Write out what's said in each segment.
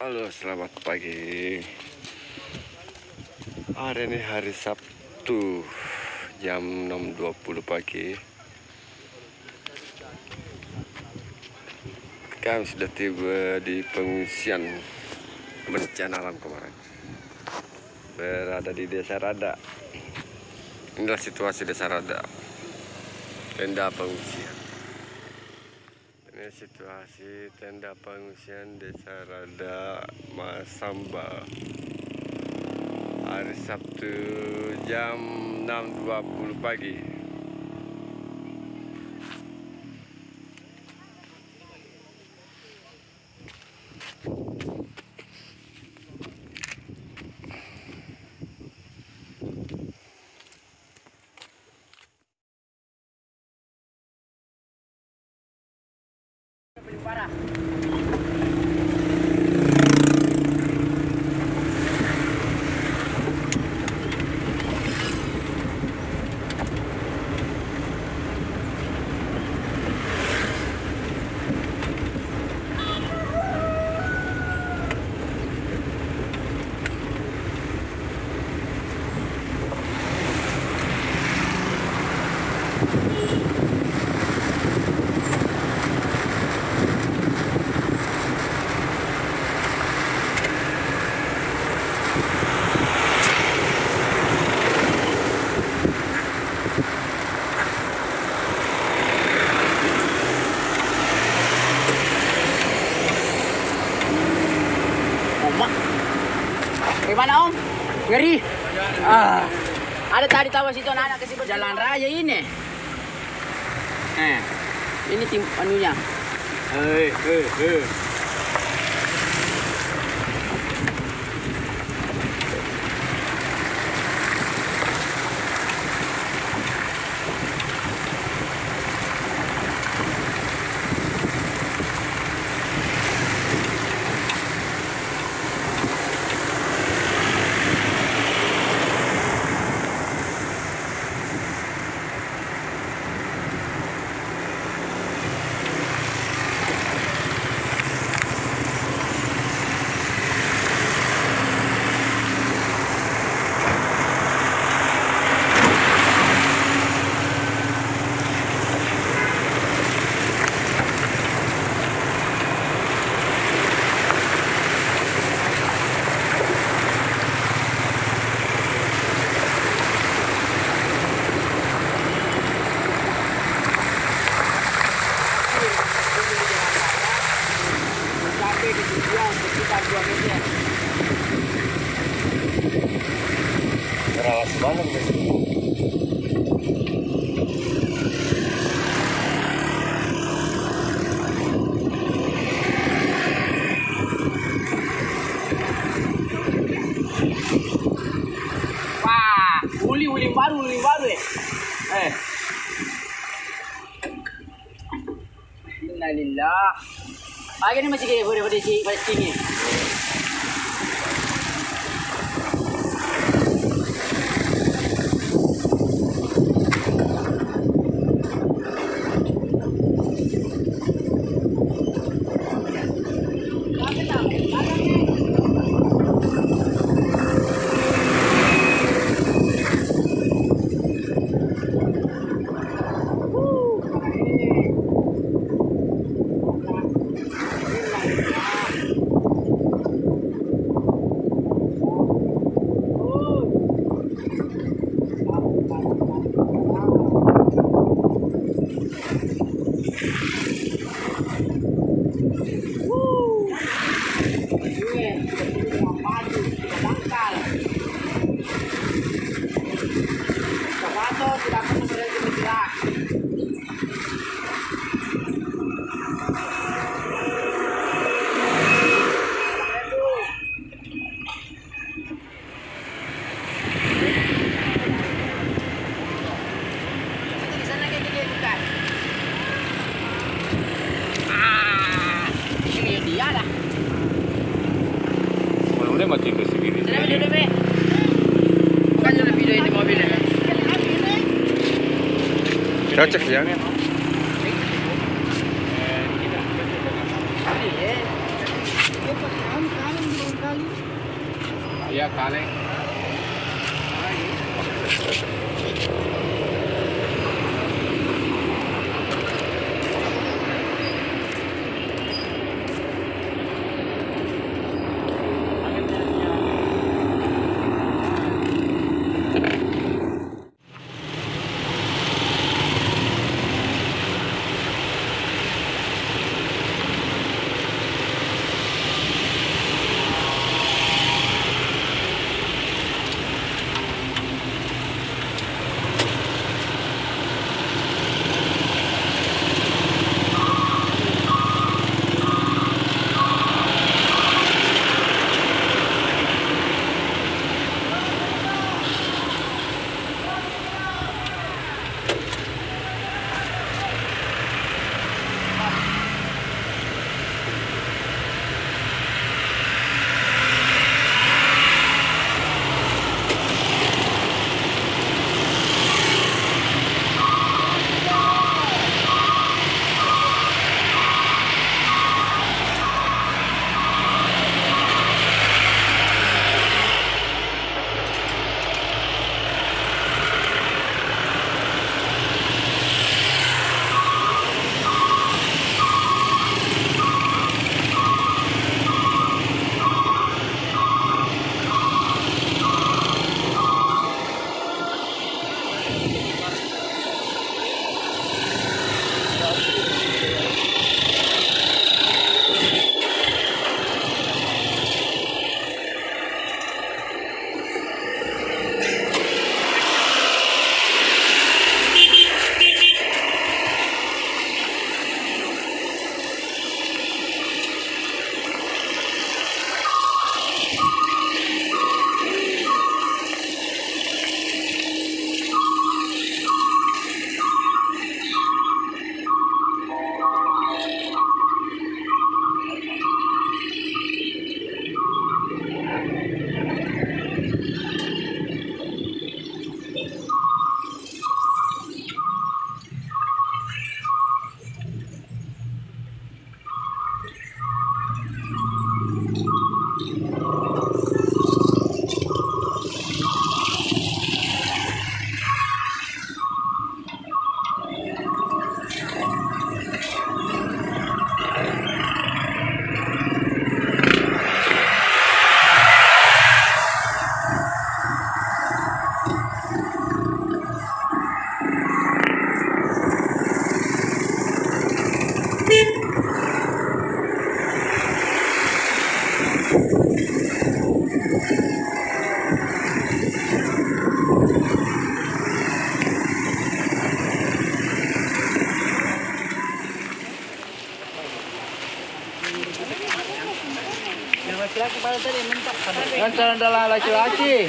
Halo, selamat pagi. Hari ini hari Sabtu, jam 6.20 pagi. Kami sudah tiba di pengungsian bencana alam kemarin. Berada di Desa Rada. Inilah situasi Desa Rada. Tenda pengungsian. Ini situasi tenda pengungsian Desa Rada Masamba. Hari Sabtu jam 6.20 pagi. Parah. Gimana Om? Ngeri. Ada tadi tahu situ anak kasih jalan raya ini. Ini tim anunya. Rawas banget guys. Wah, uli baru ya. Innalillah. Lagi ni masih kayak pada sini. Udah mati ke segini. Kan ada video ini mobilnya. Kita cek ya. Iya. Iya, kaleng. Yang adalah laki-laki.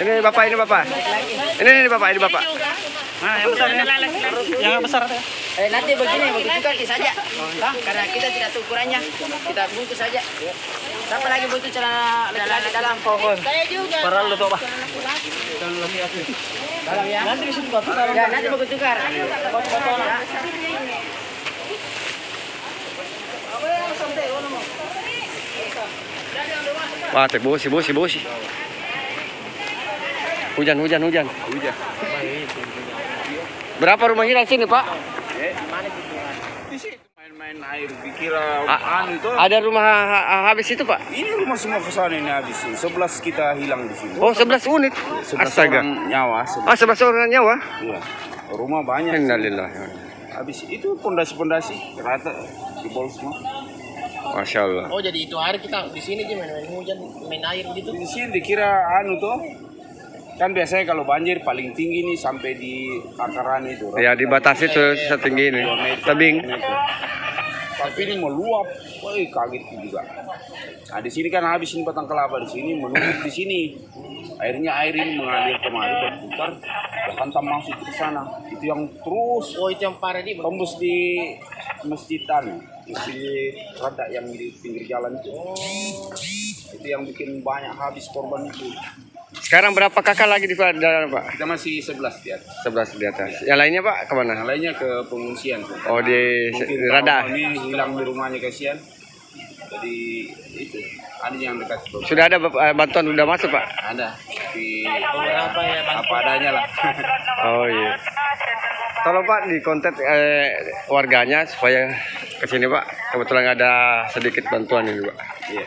Ini bapak, ini bapak. Ini bapak, ini bapak. Nah, yang besar ya. Yang besar. Nanti begini, begitu kaki saja. Karena kita tidak tahu ukurannya. Kita bungkus saja. Siapa lagi butuh celana laki-laki dalam? Saya juga. Parah lu, Pak. Dalam ya. Nanti bisa dibuat. Ya, nanti bagus tukar. Foto-foto. Wah, bosi. Hujan. Berapa rumah hilang sini, Pak? Main air, dikira itu. Ada rumah habis itu, Pak? Ini rumah semua kesana ini habis. 11 kita hilang di sini. Oh, 11 unit. 11 Astaga. orang nyawa. 11 orang nyawa. Iya. Rumah banyak. Innalillah. Habis itu pondasi rata jebol semua. Masya Allah. Oh, jadi itu hari kita di sini aja main hujan, main air gitu. Di sini dikira tuh. Kan biasanya kalau banjir paling tinggi nih sampai di akaran itu. Ya, dibatasi tuh setinggi ini. Tebing. Tapi ini meluap. Woi, kaget juga. Nah, di sini kan habis ini batang kelapa di sini menumpuk di sini. Air ini mengalir kemari berputar, hantam masuk ke sana. Itu yang terus. Oh, itu yang parah di tembus di masjidan, masjid rada yang di pinggir jalan itu. Itu yang bikin banyak habis korban itu. Sekarang berapa kakak lagi di dalam, Pak? Kita masih 11 di atas. 11 di atas. Yang lainnya, Pak, kemana? Yang lainnya ke pengungsian. Oh, di Mungkin Rada. ini hilang di rumahnya kasihan. Jadi itu ada yang dekat itu. Sudah ada bantuan udah masuk Pak? Ada, tapi Beberapa ya apa adanya lah. Oh iya. Tolong Pak dikontak warganya supaya kesini Pak. Kebetulan ada sedikit bantuan ini Pak. Iya.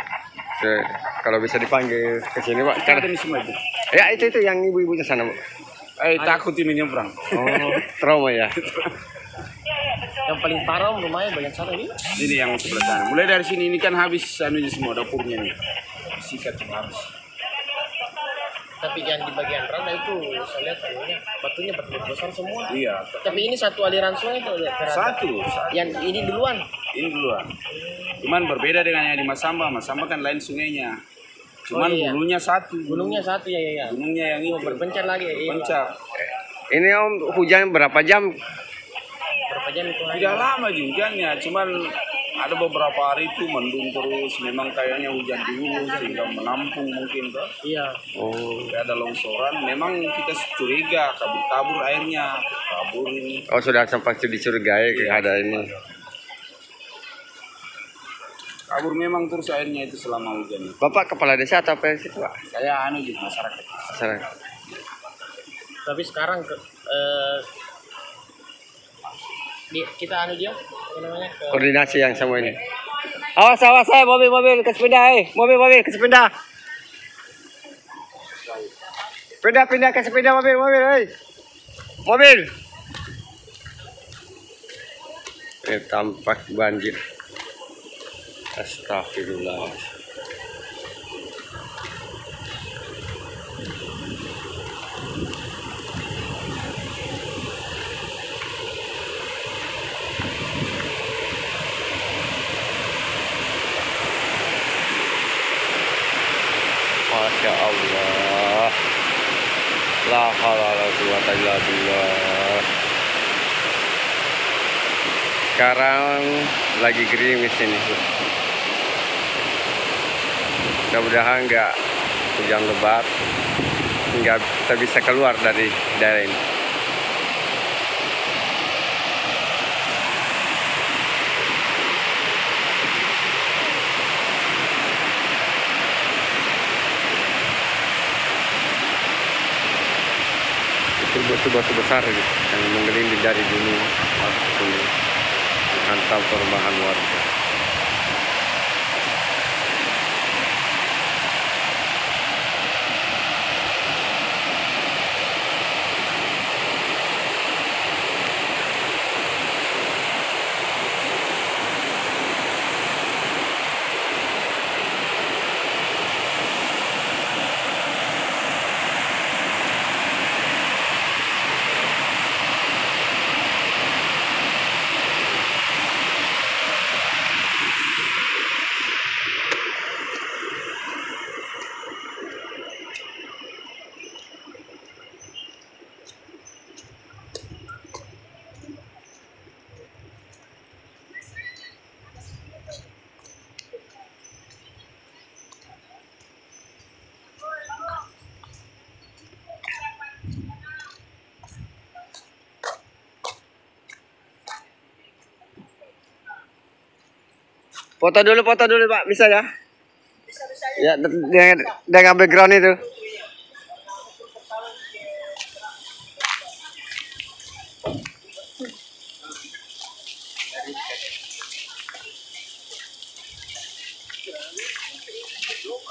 Kalau bisa dipanggil kesini Pak. Kan ada semua itu. Ya itu yang ibu-ibunya sana Pak. Takut ini nyebrang. Oh, trauma ya. yang paling parah rumahnya banyak sana ini. Ini yang sebelah sana. Mulai dari sini ini kan habis anunya semua dapurnya nih. Sikat semua habis. Tapi yang di bagian rendah itu saya lihat batunya batu besar semua. Iya. Tapi ini satu aliran sungai itu ya. Satu. Yang ini duluan. Ini duluan. Cuman berbeda dengan yang di Masamba. Masamba kan lain sungainya. Cuman iya. Gunungnya satu. Gunungnya satu ya. Gunungnya yang itu berpencar lagi. Berpencar. Ini Om hujan berapa jam? Berapa jam itu? Tidak lama hujannya, cuman ada beberapa hari itu mendung terus. Memang kayaknya hujan dulu sehingga menampung mungkin tuh. Iya. Oh. Ada longsoran. Memang kita curiga kabur-kabur airnya, kabur ini. Oh sudah sempat dicurigai ada ini. Kabur memang terus airnya itu selama hujan. Bapak kepala desa atau apa situ Pak? Saya anu di masyarakat. Masyarakat. Tapi sekarang kita anu dia apa namanya Koordinasi yang sama ini. Awas saya mobil ke sepeda mobil ke sepeda. Pindah ke sepeda mobil Mobil. Tampak banjir. Astagfirullah. Masya Allah. La haula wala quwwata illa billah. Sekarang lagi gerimis ini. Mudah-mudahan nggak hujan lebat hingga kita bisa keluar dari daerah ini. Batu-batu besar gitu, yang menggelinding dari gunung ini menghantam perumahan warga. Foto dulu Pak, bisa ya? Bisa. Ya, dengan background itu.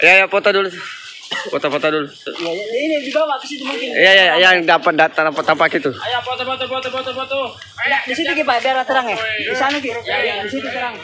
Ya, foto dulu. Foto dulu. Ya, ini di bawah ke situ mungkin. Iya, yang dapat data apa gitu. Ayo foto. Di situ Pak, biar terang ya. Di sana Ki. Di situ terang.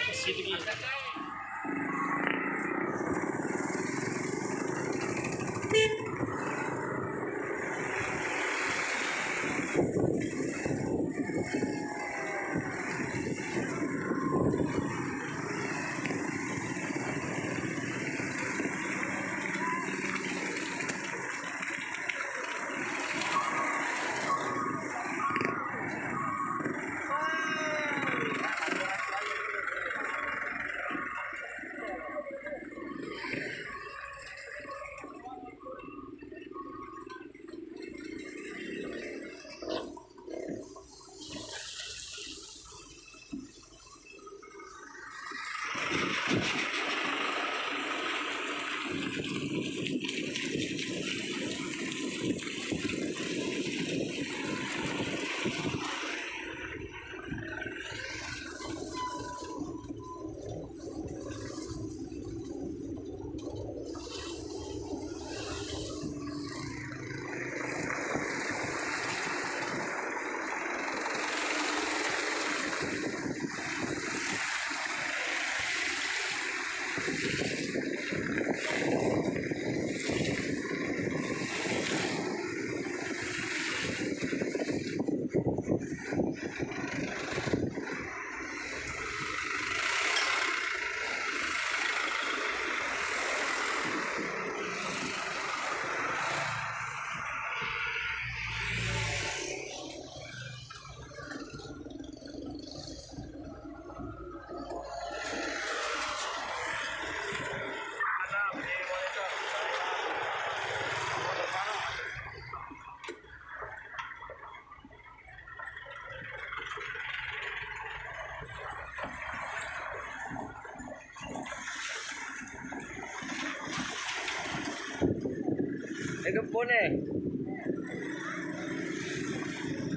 Hidup boleh.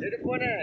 Hidup boleh.